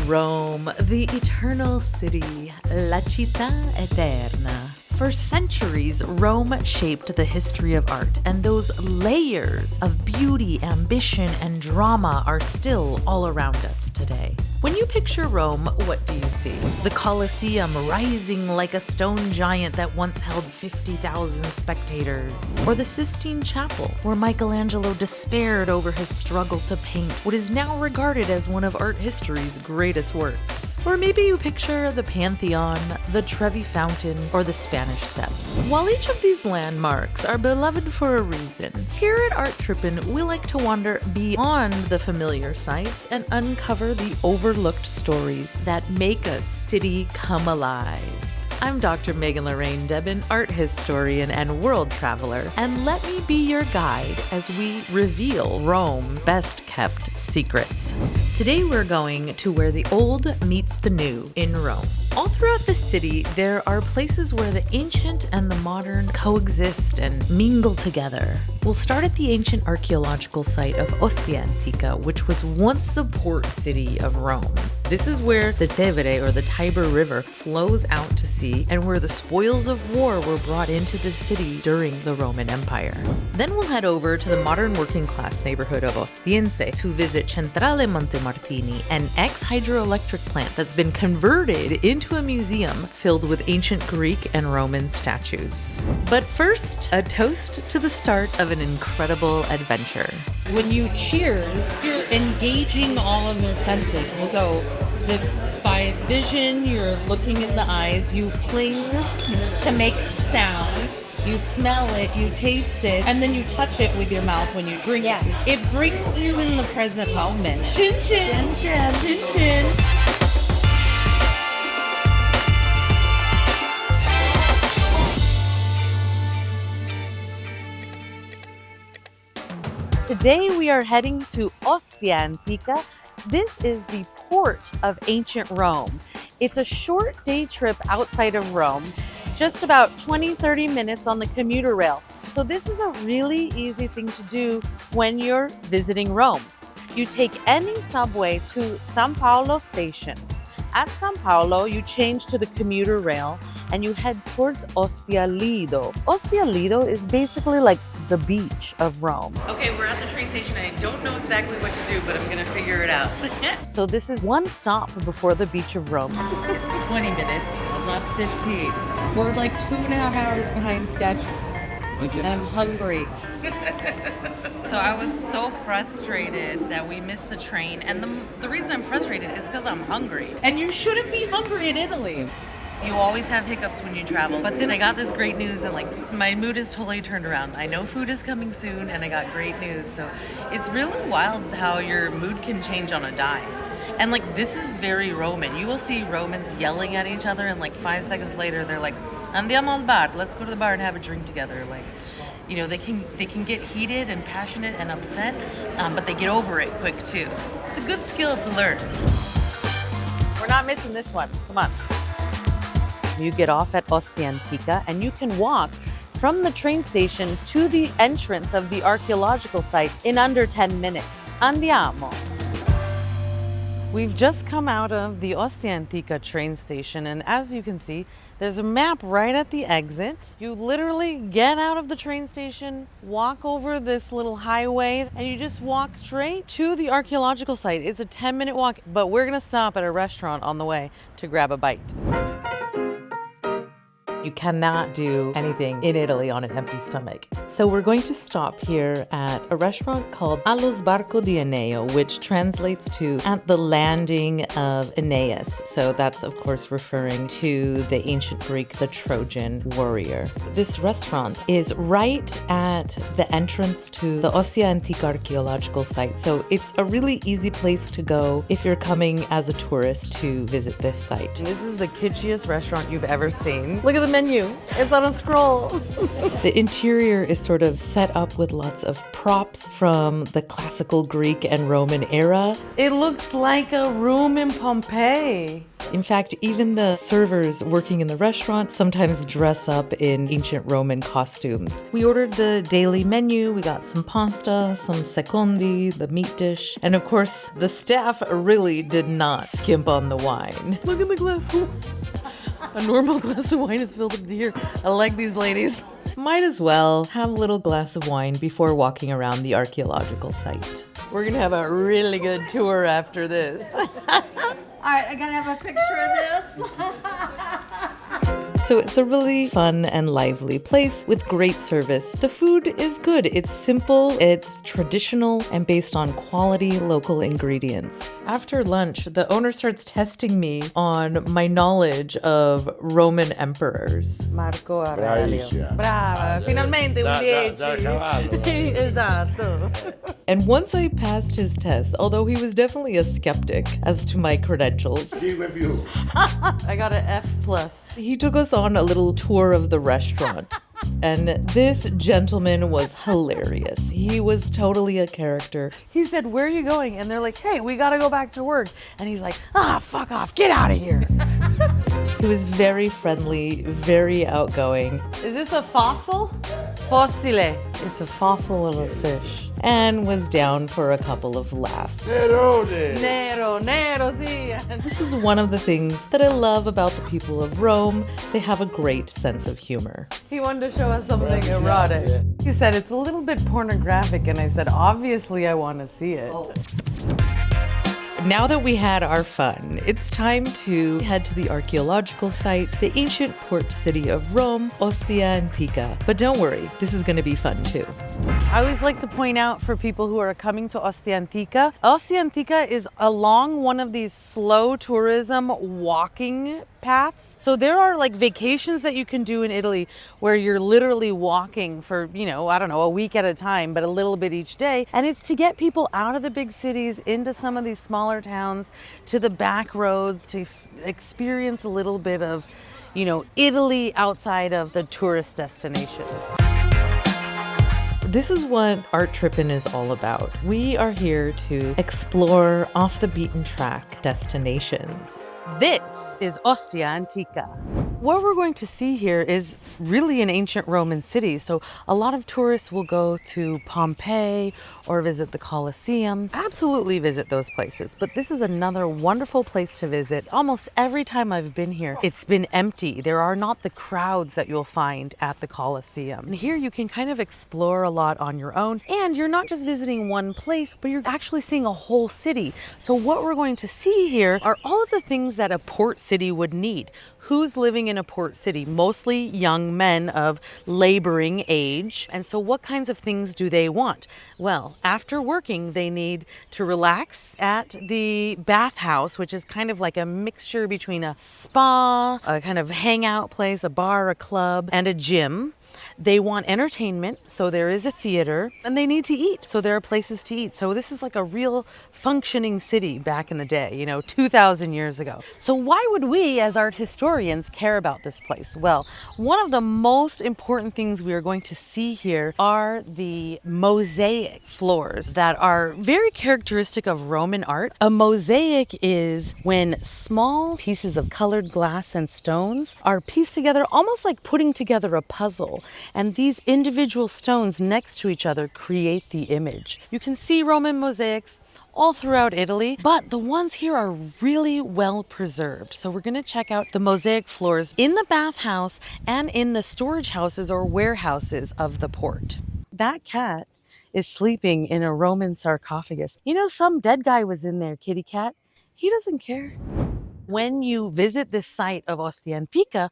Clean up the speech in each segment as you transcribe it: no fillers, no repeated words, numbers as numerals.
Rome, the eternal city, la città eterna. For centuries, Rome shaped the history of art, and those layers of beauty, ambition, and drama are still all around us today. When you picture Rome, what do you see? The Colosseum rising like a stone giant that once held 50,000 spectators. Or the Sistine Chapel, where Michelangelo despaired over his struggle to paint what is now regarded as one of art history's greatest works. Or maybe you picture the Pantheon, the Trevi Fountain, or the Spanish Steps. While each of these landmarks are beloved for a reason, here at Art Trippin, we like to wander beyond the familiar sights and uncover the overlooked stories that make a city come alive. I'm Dr. Lorraine Debin, art historian and world traveler, and let me be your guide as we reveal Rome's best-kept secrets. Today we're going to where the old meets the new in Rome. All throughout the city, there are places where the ancient and the modern coexist and mingle together. We'll start at the ancient archaeological site of Ostia Antica, which was once the port city of Rome. This is where the Tevere, or the Tiber River, flows out to sea and where the spoils of war were brought into the city during the Roman Empire. Then we'll head over to the modern working-class neighborhood of Ostiense to visit Centrale Montemartini, an ex-hydroelectric plant that's been converted into a museum filled with ancient Greek and Roman statues. But first, a toast to the start of an incredible adventure. When you cheers, you're engaging all of your senses. So by vision, you're looking in the eyes, you cling to make sound, you smell it, you taste it, and then you touch it with your mouth when you drink it. It brings you in the present moment. Chin chin, chin chin, chin chin. Today we are heading to Ostia Antica. This is the port of ancient Rome. It's a short day trip outside of Rome, just about 20-30 minutes on the commuter rail. So this is a really easy thing to do when you're visiting Rome. You take any subway to San Paolo station. At San Paolo, you change to the commuter rail and you head towards Ostia Lido. Ostia Lido is basically like the beach of Rome. Okay, we're at the train station. I don't know exactly what to do, but I'm gonna figure it out. So this is one stop before the beach of Rome. 20 minutes, not 15. We're like 2.5 hours behind schedule. And I'm hungry. So I was so frustrated that we missed the train, and the reason I'm frustrated is because I'm hungry. And you shouldn't be hungry in Italy. You always have hiccups when you travel, but then I got this great news and like my mood is totally turned around. I know food is coming soon and I got great news. So it's really wild how your mood can change on a dime. And like this is very Roman. You will see Romans yelling at each other and like 5 seconds later they're like, andiamo al bar, let's go to the bar and have a drink together. Like, you know, they can get heated and passionate and upset, but they get over it quick too. It's a good skill to learn. We're not missing this one. Come on. You get off at Ostia Antica and you can walk from the train station to the entrance of the archaeological site in under 10 minutes. Andiamo! We've just come out of the Ostia Antica train station, and as you can see, there's a map right at the exit. You literally get out of the train station, walk over this little highway, and you just walk straight to the archaeological site. It's a 10-minute walk, but we're gonna stop at a restaurant on the way to grab a bite. You cannot do anything in Italy on an empty stomach. So we're going to stop here at a restaurant called Allo Sbarco di Eneo, which translates to at the landing of Aeneas. So that's of course referring to the ancient Greek, the Trojan warrior. This restaurant is right at the entrance to the Ostia Antica archaeological site. So it's a really easy place to go if you're coming as a tourist to visit this site. This is the kitschiest restaurant you've ever seen. Look at the menu. It's on a scroll. The interior is sort of set up with lots of props from the classical Greek and Roman era. It looks like a room in Pompeii. In fact, even the servers working in the restaurant sometimes dress up in ancient Roman costumes. We ordered the daily menu. We got some pasta, some secondi, the meat dish, and of course, the staff really did not skimp on the wine. Look at the glass of wine. A normal glass of wine is filled up to here. I like these ladies. Might as well have a little glass of wine before walking around the archaeological site. We're gonna have a really good tour after this. All right, I gotta have a picture of this. So it's a really fun and lively place with great service. The food is good. It's simple, it's traditional, and based on quality local ingredients. After lunch, the owner starts testing me on my knowledge of Roman emperors. Marco Aurelio. Brava, finalmente un 10. Esatto. And once I passed his test, although he was definitely a skeptic as to my credentials, I got an F+. he took us on a little tour of the restaurant. And this gentleman was hilarious. He was totally a character. He said, "Where are you going?" And they're like, "Hey, we gotta go back to work." And he's like, "Fuck off, get out of here." He was very friendly, very outgoing. Is this a fossil? Fossile. It's a fossil of a fish. And was down for a couple of laughs. Nero, sì. This is one of the things that I love about the people of Rome. They have a great sense of humor. He wanted to show us something erotic. He said, "It's a little bit pornographic." And I said, "Obviously, I want to see it." Oh. Now that we had our fun, it's time to head to the archaeological site, the ancient port city of Rome, Ostia Antica. But don't worry, this is going to be fun too. I always like to point out for people who are coming to Ostia Antica is along one of these slow tourism walking paths. So there are like vacations that you can do in Italy where you're literally walking for, a week at a time, but a little bit each day. And it's to get people out of the big cities into some of these smaller towns, to the back roads, to experience a little bit of, Italy outside of the tourist destinations. This is what Art Trippin is all about. We are here to explore off the beaten track destinations. This is Ostia Antica. What we're going to see here is really an ancient Roman city. So a lot of tourists will go to Pompeii or visit the Colosseum. Absolutely visit those places. But this is another wonderful place to visit. Almost every time I've been here, it's been empty. There are not the crowds that you'll find at the Colosseum. And here you can kind of explore a lot on your own. And you're not just visiting one place, but you're actually seeing a whole city. So what we're going to see here are all of the things that a port city would need. Who's living in a port city? Mostly young men of laboring age. And so what kinds of things do they want? Well, after working, they need to relax at the bathhouse, which is kind of like a mixture between a spa, a kind of hangout place, a bar, a club, and a gym. They want entertainment, so there is a theater, and they need to eat, so there are places to eat. So this is like a real functioning city back in the day, 2,000 years ago. So why would we, as art historians, care about this place? Well, one of the most important things we are going to see here are the mosaic floors that are very characteristic of Roman art. A mosaic is when small pieces of colored glass and stones are pieced together, almost like putting together a puzzle. And these individual stones next to each other create the image. You can see Roman mosaics all throughout Italy, but the ones here are really well preserved. So we're going to check out the mosaic floors in the bathhouse and in the storage houses or warehouses of the port. That cat is sleeping in a Roman sarcophagus. Some dead guy was in there, kitty cat. He doesn't care. When you visit this site of Ostia Antica,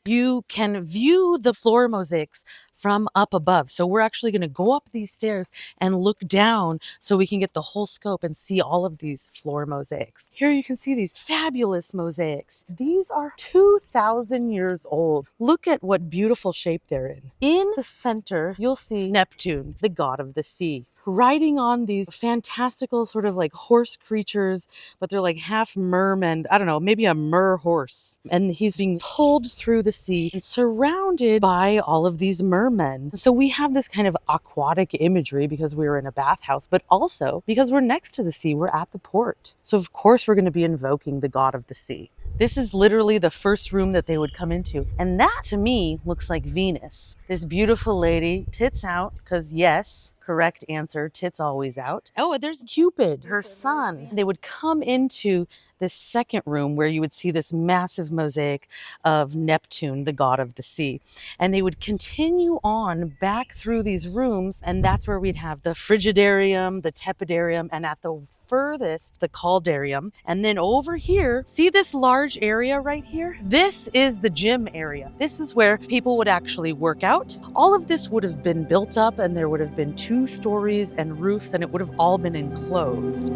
you can view the floor mosaics from up above. So we're actually going to go up these stairs and look down so we can get the whole scope and see all of these floor mosaics. Here you can see these fabulous mosaics. These are 2,000 years old. Look at what beautiful shape they're in. In the center, you'll see Neptune, the god of the sea, riding on these fantastical sort of like horse creatures, but they're like half merman, I don't know, maybe a mer horse. And he's being pulled through the sea and surrounded by all of these mermen. So we have this kind of aquatic imagery because we were in a bathhouse, but also because we're next to the sea, we're at the port. So of course we're going to be invoking the god of the sea. This is literally the first room that they would come into. And that, to me, looks like Venus. This beautiful lady, tits out, because yes, correct answer, tits always out. Oh, there's Cupid, her son. They would come into this second room where you would see this massive mosaic of Neptune, the god of the sea. And they would continue on back through these rooms, and that's where we'd have the frigidarium, the tepidarium, and at the furthest, the caldarium. And then over here, see this large area right here? This is the gym area. This is where people would actually work out. All of this would have been built up, and there would have been 2 stories and roofs, and it would have all been enclosed.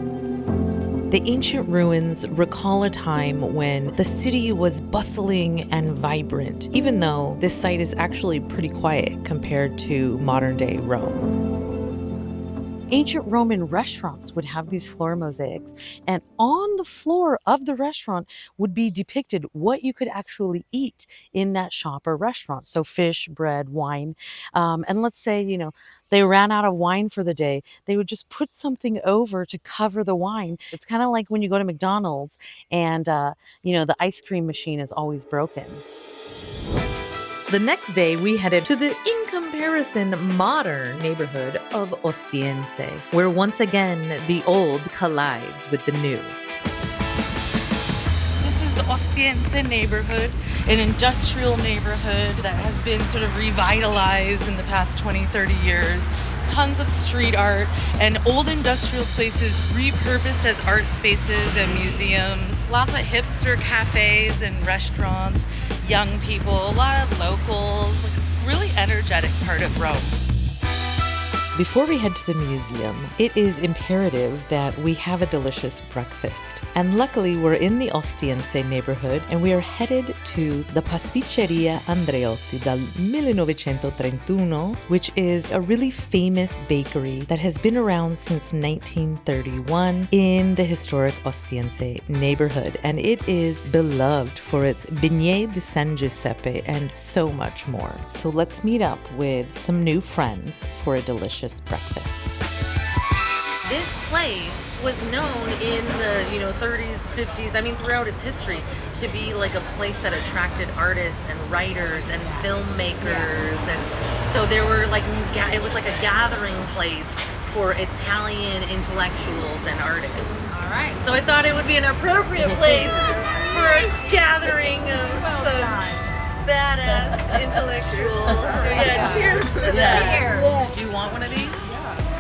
The ancient ruins recall a time when the city was bustling and vibrant, even though this site is actually pretty quiet compared to modern-day Rome. Ancient Roman restaurants would have these floor mosaics, and on the floor of the restaurant would be depicted what you could actually eat in that shop or restaurant. So fish, bread, wine. And let's say, they ran out of wine for the day. They would just put something over to cover the wine. It's kind of like when you go to McDonald's and, the ice cream machine is always broken. The next day, we headed to the, in comparison, modern neighborhood of Ostiense, where once again, the old collides with the new. This is the Ostiense neighborhood, an industrial neighborhood that has been sort of revitalized in the past 20, 30 years. Tons of street art and old industrial spaces repurposed as art spaces and museums. Lots of hipster cafes and restaurants, young people, a lot of locals, like a really energetic part of Rome. Before we head to the museum, it is imperative that we have a delicious breakfast. And luckily, we're in the Ostiense neighborhood, and we are headed to the Pasticceria Andreotti dal 1931, which is a really famous bakery that has been around since 1931 in the historic Ostiense neighborhood. And it is beloved for its beignet de San Giuseppe and so much more. So let's meet up with some new friends for a delicious breakfast. This place was known in the 30s, 50s, throughout its history, to be like a place that attracted artists and writers and filmmakers. And so there were it was like a gathering place for Italian intellectuals and artists. All right. So I thought it would be an appropriate place for a gathering of some badass intellectuals. Yeah, cheers to that. Cheers. Do you want one of these?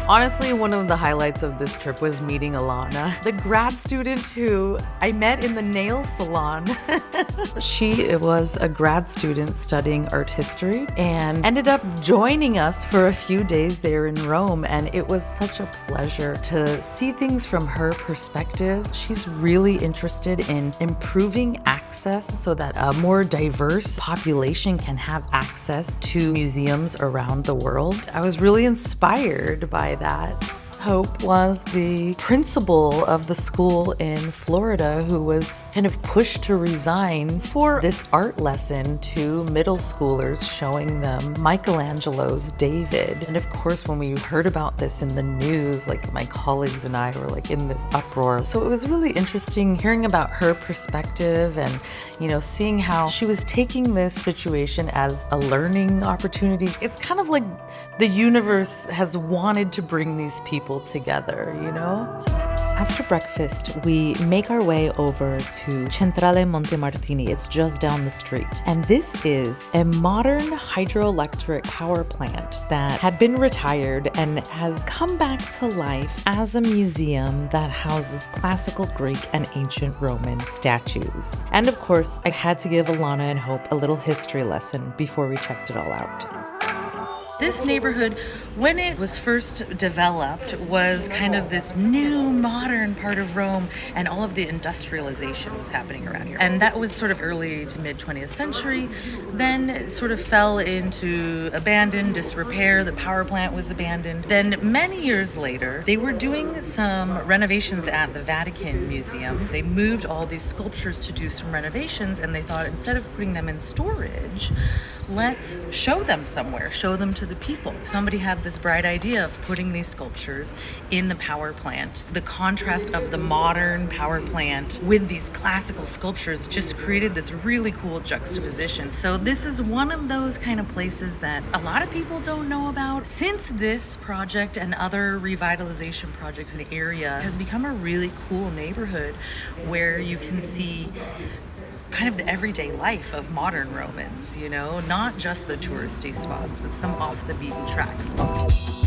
Honestly, one of the highlights of this trip was meeting Alana, the grad student who I met in the nail salon. She was a grad student studying art history and ended up joining us for a few days there in Rome. And it was such a pleasure to see things from her perspective. She's really interested in improving access so that a more diverse population can have access to museums around the world. I was really inspired by that. Hope was the principal of the school in Florida who was kind of pushed to resign for this art lesson to middle schoolers, showing them Michelangelo's David. And of course, when we heard about this in the news, my colleagues and I were in this uproar. So it was really interesting hearing about her perspective and, seeing how she was taking this situation as a learning opportunity. It's kind of like the universe has wanted to bring these people together, After breakfast, we make our way over to Centrale Monte Martini. It's just down the street. And this is a modern hydroelectric power plant that had been retired and has come back to life as a museum that houses classical Greek and ancient Roman statues. And of course, I had to give Alana and Hope a little history lesson before we checked it all out. This neighborhood, when it was first developed, was kind of this new modern part of Rome, and all of the industrialization was happening around here. And that was sort of early to mid 20th century. Then it sort of fell into abandon, disrepair. The power plant was abandoned. Then many years later, they were doing some renovations at the Vatican Museum. They moved all these sculptures to do some renovations, and they thought instead of putting them in storage, let's show them somewhere, show them to the people. Somebody had this bright idea of putting these sculptures in the power plant. The contrast of the modern power plant with these classical sculptures just created this really cool juxtaposition. So this is one of those kind of places that a lot of people don't know about. Since this project and other revitalization projects in the area has become a really cool neighborhood where you can see kind of the everyday life of modern Romans, you know, not just the touristy spots, but some off the beaten track spots.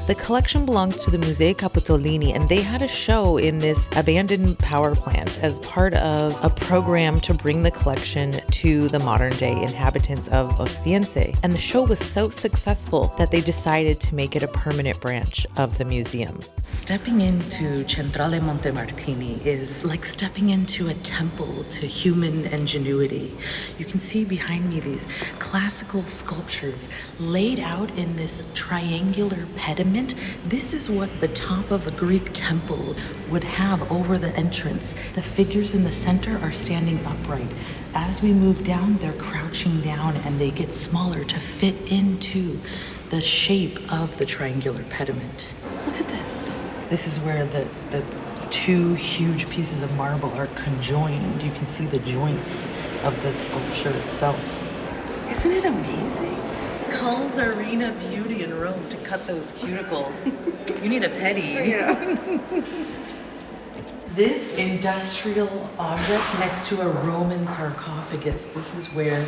The collection belongs to the Musei Capitolini, and they had a show in this abandoned power plant as part of a program to bring the collection to the modern day inhabitants of Ostiense. And the show was so successful that they decided to make it a permanent branch of the museum. Stepping into Centrale Montemartini is like stepping into a temple to human ingenuity. You can see behind me these classical sculptures laid out in this triangular pediment. This is what the top of a Greek temple would have over the entrance. The figures in the center are standing upright. As we move down, they're crouching down and they get smaller to fit into the shape of the triangular pediment. Look at this. This is where the two huge pieces of marble are conjoined. You can see the joints of the sculpture itself. Isn't it amazing? Calls Arena Beauty in Rome to cut those cuticles. You need a pedi. Yeah. This industrial object next to a Roman sarcophagus, this is where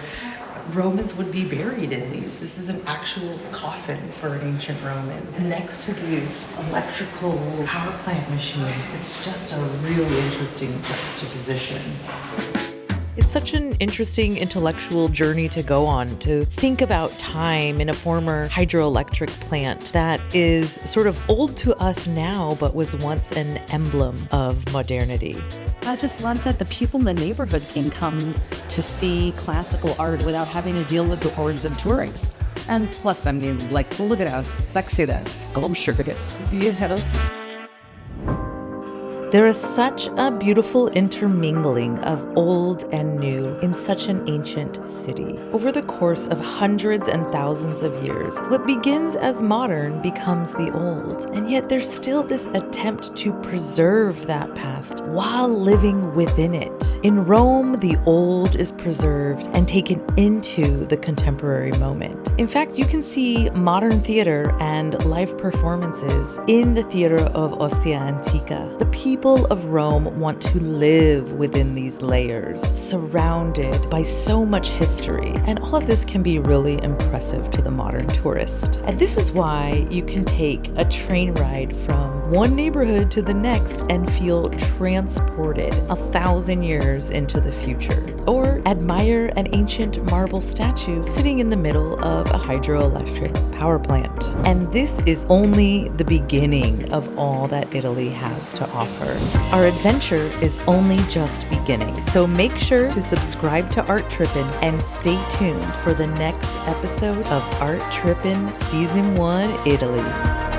Romans would be buried in these. This is an actual coffin for an ancient Roman. Next to these electrical power plant machines, it's just a really interesting juxtaposition. It's such an interesting intellectual journey to go on, to think about time in a former hydroelectric plant that is sort of old to us now, but was once an emblem of modernity. I just love that the people in the neighborhood can come to see classical art without having to deal with the hordes of tourists. And plus, I mean, like, look at how sexy that sculpture is. You know? There is such a beautiful intermingling of old and new in such an ancient city. Over the course of hundreds and thousands of years, what begins as modern becomes the old. And yet there's still this attempt to preserve that past while living within it. In Rome, the old is preserved and taken into the contemporary moment. In fact, you can see modern theater and live performances in the theater of Ostia Antica. The people of Rome want to live within these layers, surrounded by so much history, and all of this can be really impressive to the modern tourist. And this is why you can take a train ride from one neighborhood to the next and feel transported 1,000 years into the future, or admire an ancient marble statue sitting in the middle of a hydroelectric power plant. And this is only the beginning of all that Italy has to offer. Our adventure is only just beginning, so make sure to subscribe to Art Trippin and stay tuned for the next episode of Art Trippin Season 1 Italy.